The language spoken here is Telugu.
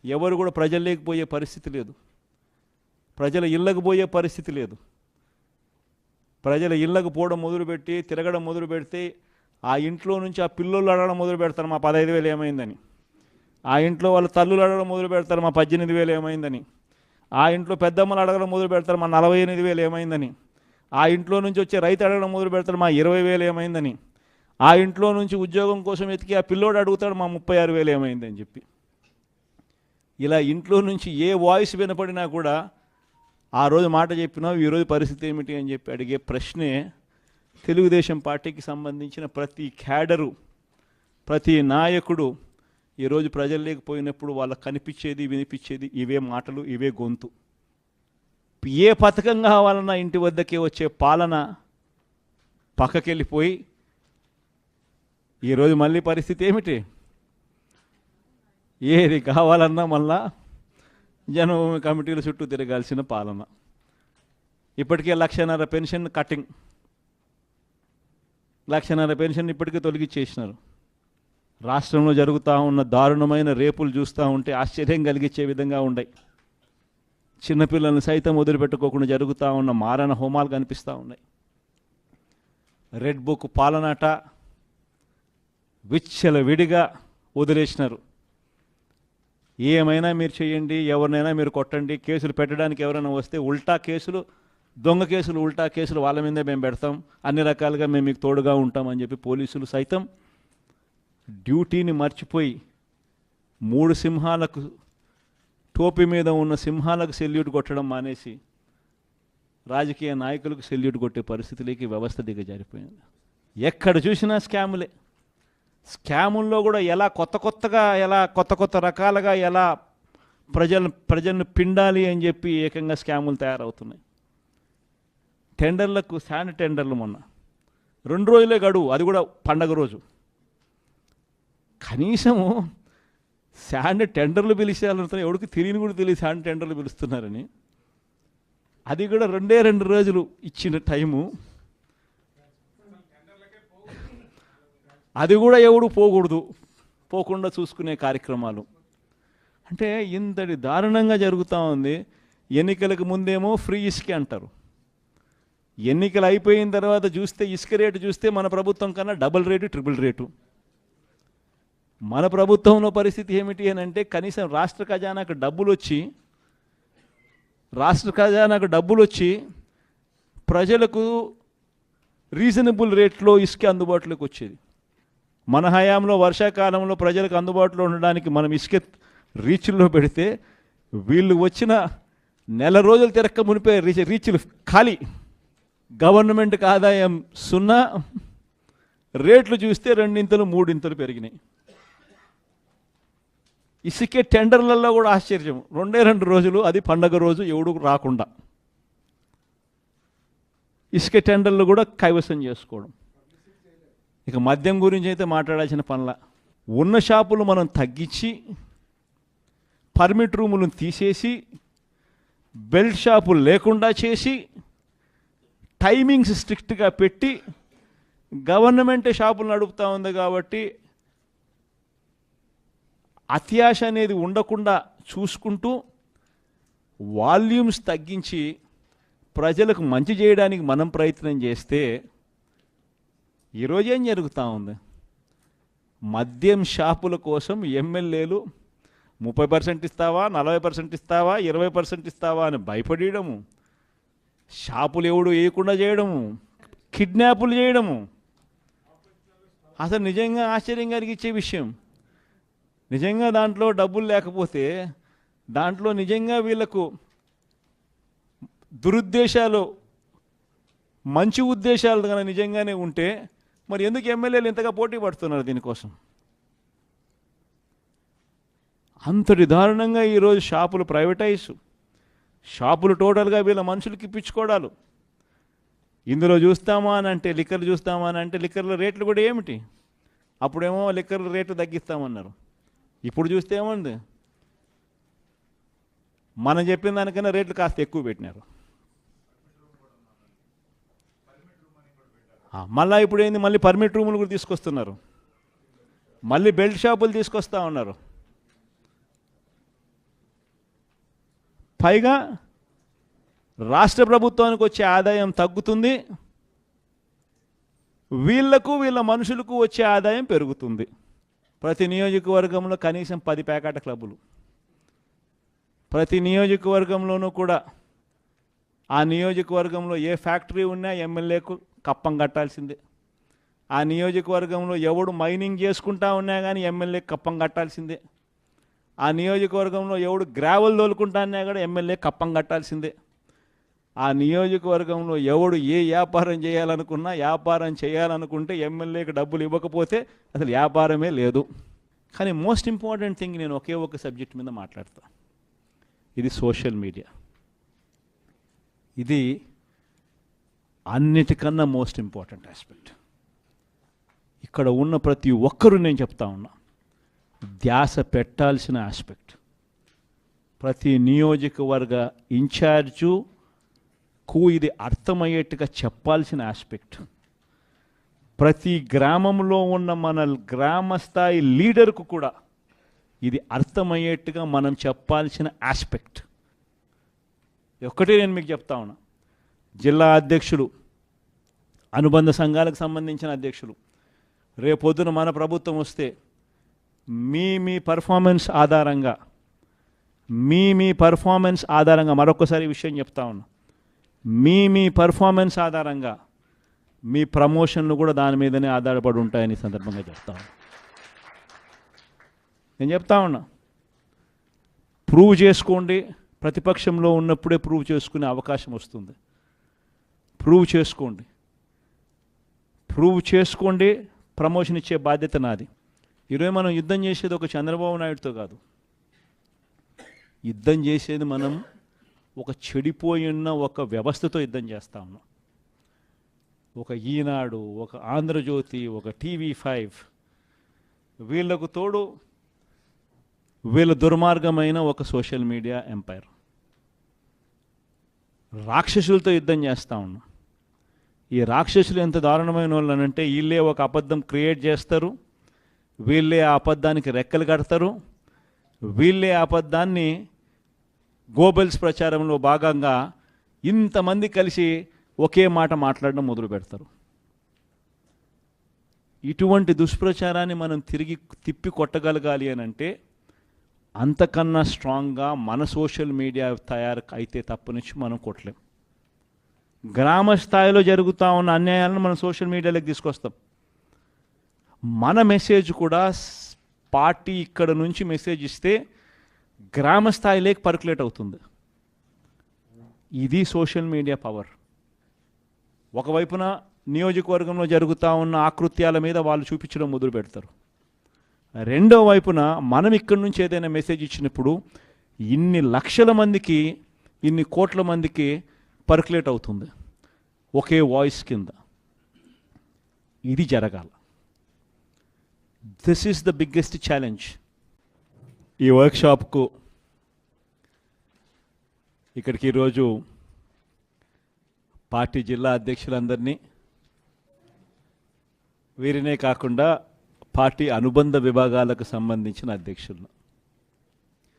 ఎవరు కూడా ప్రజల్లోకి పోయే పరిస్థితి లేదు, ప్రజల ఇళ్ళకు పోయే పరిస్థితి లేదు. ప్రజల ఇళ్ళకు పోవడం మొదలుపెట్టి తిరగడం మొదలు పెడితే ఆ ఇంట్లో నుంచి ఆ పిల్లోళ్ళు అడగడం మొదలు పెడతారు మా 15,000 ఏమైందని, ఆ ఇంట్లో వాళ్ళ తల్లులు అడగడం మొదలు పెడతారు మా 18,000 ఏమైందని, ఆ ఇంట్లో పెద్దమ్మలు అడగడం మొదలు పెడతారు మా 48,000 ఏమైందని, ఆ ఇంట్లో నుంచి వచ్చే రైతు అడగడం మొదలు పెడతారు మా 20,000 ఏమైందని, ఆ ఇంట్లో నుంచి ఉద్యోగం కోసం ఎతికి ఆ పిల్లోడు అడుగుతాడు మా 36,000 ఏమైందని చెప్పి. ఇలా ఇంట్లో నుంచి ఏ వాయిస్ వినపడినా కూడా ఆ రోజు మాట చెప్పినావు ఈరోజు పరిస్థితి ఏమిటి అని చెప్పి అడిగే ప్రశ్నే తెలుగుదేశం పార్టీకి సంబంధించిన ప్రతి క్యాడరు, ప్రతి నాయకుడు ఈరోజు ప్రజల్లోకి పోయినప్పుడు వాళ్ళకు కనిపించేది వినిపించేది ఇవే మాటలు, ఇవే గొంతు. ఏ పథకం కావాలన్నా ఇంటి వద్దకే వచ్చే పాలన పక్కకెళ్ళిపోయి ఈరోజు మళ్ళీ పరిస్థితి ఏమిటి? ఏది కావాలన్నా మళ్ళా జనభూమి కమిటీల చుట్టూ తిరగాల్సిన పాలన. ఇప్పటికే 1,50,000 పెన్షన్ కటింగ్, 1,50,000 పెన్షన్ ఇప్పటికే తొలగించేసినారు. రాష్ట్రంలో జరుగుతూ ఉన్న దారుణమైన రేపులు చూస్తూ ఉంటే ఆశ్చర్యం కలిగించే విధంగా ఉన్నాయి. చిన్నపిల్లలను సైతం వదిలిపెట్టుకోకుండా జరుగుతూ ఉన్న మారణ హోమాలు కనిపిస్తూ ఉన్నాయి. రెడ్ బుక్ పాలనాట విచ్చల విడిగా వదిలేసినారు. ఏమైనా మీరు చేయండి, ఎవరినైనా మీరు కొట్టండి, కేసులు పెట్టడానికి ఎవరైనా వస్తే ఉల్టా కేసులు, దొంగ కేసులు, ఉల్టా కేసులు వాళ్ళ మీదే మేము పెడతాం, అన్ని రకాలుగా మేము మీకు తోడుగా ఉంటామని చెప్పి పోలీసులు సైతం డ్యూటీని మర్చిపోయి 3 సింహాలకు, టోపీ మీద ఉన్న సింహాలకు సెల్యూట్ కొట్టడం మానేసి రాజకీయ నాయకులకు సెల్యూట్ కొట్టే పరిస్థితిలోకి వ్యవస్థ దిగజారిపోయింది. ఎక్కడ చూసినా స్కాములే. స్కాముల్లో కూడా ఎలా కొత్త రకాలుగా ఎలా ప్రజలను పిండాలి అని చెప్పి ఏకంగా స్కాములు తయారవుతున్నాయి. టెండర్లకు, శాండ్ టెండర్లు మొన్న 2 రోజులే గడువు, అది కూడా పండగ రోజు. కనీసము శాండ్ టెండర్లు పిలిచేయాలంటే ఎవరికి తెలియని కూడా తెలియదు శాండ్ టెండర్లు పిలుస్తున్నారని. అది కూడా 2 రోజులు ఇచ్చిన టైము, అది కూడా ఎవడు పోకుండా చూసుకునే కార్యక్రమాలు. అంటే ఇంతటి దారుణంగా జరుగుతూ ఉంది. ఎన్నికలకు ముందేమో ఫ్రీ ఇసుక అంటారు, ఎన్నికలు అయిపోయిన తర్వాత చూస్తే ఇసుక రేటు చూస్తే మన ప్రభుత్వం కన్నా డబుల్ రేటు, ట్రిపుల్ రేటు. మన ప్రభుత్వంలో పరిస్థితి ఏమిటి అని అంటే కనీసం రాష్ట్ర ఖజానాకు డబ్బులు వచ్చి ప్రజలకు రీజనబుల్ రేట్లో ఇసుక అందుబాటులోకి వచ్చేది. మన హయాంలో వర్షాకాలంలో ప్రజలకు అందుబాటులో ఉండడానికి మనం ఇసుక రీచ్ల్లో పెడితే వీళ్ళు వచ్చిన నెల రోజులు తిరక్క మునిపే రీచ్లు ఖాళీ, గవర్నమెంట్కి ఆదాయం 0, రేట్లు చూస్తే 2 3 పెరిగినాయి. ఇసుకే టెండర్లలో కూడా ఆశ్చర్యం, 2 రోజులు, అది పండగ రోజు ఎవడు రాకుండా ఇసుక టెండర్లు కూడా కైవసం చేసుకోవడం. ఇక మద్యం గురించి అయితే మాట్లాడాల్సిన పనుల. ఉన్న షాపులు మనం తగ్గించి పర్మిట్ రూములను తీసేసి బెల్ట్ షాపులు లేకుండా చేసి టైమింగ్స్ స్ట్రిక్ట్గా పెట్టి గవర్నమెంటే షాపులు నడుపుతూ ఉంది కాబట్టి అత్యాశ అనేది ఉండకుండా చూసుకుంటూ వాల్యూమ్స్ తగ్గించి ప్రజలకు మంచి చేయడానికి మనం ప్రయత్నం చేస్తే ఈరోజు ఏం జరుగుతూ ఉంది? మద్యం షాపుల కోసం ఎమ్మెల్యేలు 30% ఇస్తావా, 40% ఇస్తావా, 20% ఇస్తావా అని భయపడము, షాపులు ఎవడు వేయకుండా చేయడము, కిడ్నాపులు చేయడము. అసలు నిజంగా ఆశ్చర్యం కలిగించే విషయం. నిజంగా దాంట్లో డబ్బులు లేకపోతే, దాంట్లో నిజంగా వీళ్ళకు దురుద్దేశాలు, మంచి ఉద్దేశాలు కనుక నిజంగానే ఉంటే మరి ఎందుకు ఎమ్మెల్యేలు ఇంతగా పోటీ పడుతున్నారు దీనికోసం? అంతటి దారుణంగా ఈరోజు షాపులు ప్రైవేటైజ్, షాపులు టోటల్గా వీళ్ళ మనుషులకి ఇప్పించుకోవడాలు. ఇందులో చూస్తామా అని అంటే లిక్కర్లు చూస్తామా అని అంటే లిక్కర్ల రేట్లు కూడా ఏమిటి? అప్పుడేమో లిక్కర్ల రేట్లు తగ్గిస్తామన్నారు, ఇప్పుడు చూస్తే ఏముంది? మనం చెప్పిన దానికన్నా రేట్లు కాస్త ఎక్కువ పెట్టినారు. మళ్ళీ ఇప్పుడు ఏంది, మళ్ళీ పర్మిట్ రూములు కూడా తీసుకొస్తున్నారు, మళ్ళీ బెల్ట్ షాపులు తీసుకొస్తా ఉన్నారు. పైగా రాష్ట్ర ప్రభుత్వానికి వచ్చే ఆదాయం తగ్గుతుంది, వీళ్ళ మనుషులకు వచ్చే ఆదాయం పెరుగుతుంది. ప్రతి నియోజకవర్గంలో కనీసం 10 పేకాట క్లబ్బులు, ప్రతి నియోజకవర్గంలోనూ కూడా ఆ నియోజకవర్గంలో ఏ ఫ్యాక్టరీ ఉన్నా ఎమ్మెల్యేకు కప్పం కట్టాల్సిందే. ఆ నియోజకవర్గంలో ఎవడు మైనింగ్ చేసుకుంటా ఉన్నా కానీ ఎమ్మెల్యేకి కప్పం కట్టాల్సిందే. ఆ నియోజకవర్గంలో ఎవడు గ్రావెల్ తోలుకుంటా అన్నా కూడా ఎమ్మెల్యే కప్పం కట్టాల్సిందే. ఆ నియోజకవర్గంలో ఎవడు ఏ వ్యాపారం చేయాలనుకుంటే ఎమ్మెల్యేకి డబ్బులు ఇవ్వకపోతే అసలు వ్యాపారమే లేదు. కానీ మోస్ట్ ఇంపార్టెంట్ థింగ్ నేను ఒకే ఒక సబ్జెక్ట్ మీద మాట్లాడతా, ఇది సోషల్ మీడియా. ఇది అన్నిటికన్నా మోస్ట్ ఇంపార్టెంట్ ఆస్పెక్ట్. ఇక్కడ ఉన్న ప్రతి ఒక్కరూ నేను చెప్తా ఉన్నా ధ్యాస పెట్టాల్సిన ఆస్పెక్ట్. ప్రతి నియోజకవర్గ ఇన్ఛార్జుకు ఇది అర్థమయ్యేట్టుగా చెప్పాల్సిన ఆస్పెక్ట్. ప్రతి గ్రామంలో ఉన్న మన గ్రామ స్థాయి లీడర్కు కూడా ఇది అర్థమయ్యేట్టుగా మనం చెప్పాల్సిన ఆస్పెక్ట్. ఒక్కటే నేను మీకు చెప్తా ఉన్నా, జిల్లా అధ్యక్షులు, అనుబంధ సంఘాలకు సంబంధించిన అధ్యక్షులు, రేపొద్దున మన ప్రభుత్వం వస్తే మీ పర్ఫార్మెన్స్ ఆధారంగా మరొకసారి విషయం చెప్తా ఉన్నా, మీ పర్ఫార్మెన్స్ ఆధారంగా మీ ప్రమోషన్లు కూడా దాని మీదనే ఆధారపడి ఉంటాయని సందర్భంగా చెప్తా ఉన్నా. నేను చెప్తా ఉన్నా, ప్రూవ్ చేసుకోండి. ప్రతిపక్షంలో ఉన్నప్పుడే ప్రూవ్ చేసుకునే అవకాశం వస్తుంది. ప్రూవ్ చేసుకోండి, ప్రమోషన్ ఇచ్చే బాధ్యత నాది. ఈరోజు మనం యుద్ధం చేసేది ఒక చంద్రబాబు నాయుడుతో కాదు, యుద్ధం చేసేది మనం ఒక చెడిపోయిన ఒక వ్యవస్థతో యుద్ధం చేస్తా ఉన్నాం. ఒక ఈనాడు, ఒక ఆంధ్రజ్యోతి, ఒక TV5, వీళ్ళకు తోడు వీళ్ళ దుర్మార్గమైన ఒక సోషల్ మీడియా ఎంపైర్. రాక్షసులతో యుద్ధం చేస్తూ ఉన్నాం. ఈ రాక్షసులు ఎంత దారుణమైన వాళ్ళు అంటే వీళ్ళే ఒక అబద్ధం క్రియేట్ చేస్తారు, వీళ్ళే ఆ అబద్ధానికి రెక్కలు కడతారు, వీళ్ళే ఆ అబద్ధాన్ని గోబెల్స్ ప్రచారంలో భాగంగా ఇంతమంది కలిసి ఒకే మాట మాట్లాడడం మొదలు పెడతారు. ఇటువంటి దుష్ప్రచారాన్ని మనం తిరిగి తిప్పి కొట్టగలగాలి అని అంటే అంతకన్నా స్ట్రాంగ్గా మన సోషల్ మీడియా తయారు అయితే తప్పనిచ్చి మనం కొట్టలేం. గ్రామ స్థాయిలో జరుగుతూ ఉన్న అన్యాయాలను మనం సోషల్ మీడియాలోకి తీసుకొస్తాం. మన మెసేజ్ కూడా పార్టీ ఇక్కడ నుంచి మెసేజ్ ఇస్తే గ్రామ స్థాయిలోకి పర్కులేట్ అవుతుంది. ఇది సోషల్ మీడియా పవర్. ఒకవైపున నియోజకవర్గంలో జరుగుతూ ఉన్న ఆకృత్యాల మీద వాళ్ళు చూపించడం మొదలు పెడతారు. రెండో వైపున మనం ఇక్కడి నుంచి ఏదైనా మెసేజ్ ఇచ్చినప్పుడు ఇన్ని లక్షల మందికి, ఇన్ని కోట్ల మందికి పర్కులేట్ అవుతుంది ఒకే వాయిస్ కింద. ఇది జరగాల. This is the biggest challenge. ఈ వర్క్షాప్కు ఇక్కడికి ఈరోజు పార్టీ జిల్లా అధ్యక్షులందరినీ, వీరినే కాకుండా పార్టీ అనుబంధ విభాగాలకు సంబంధించిన అధ్యక్షులను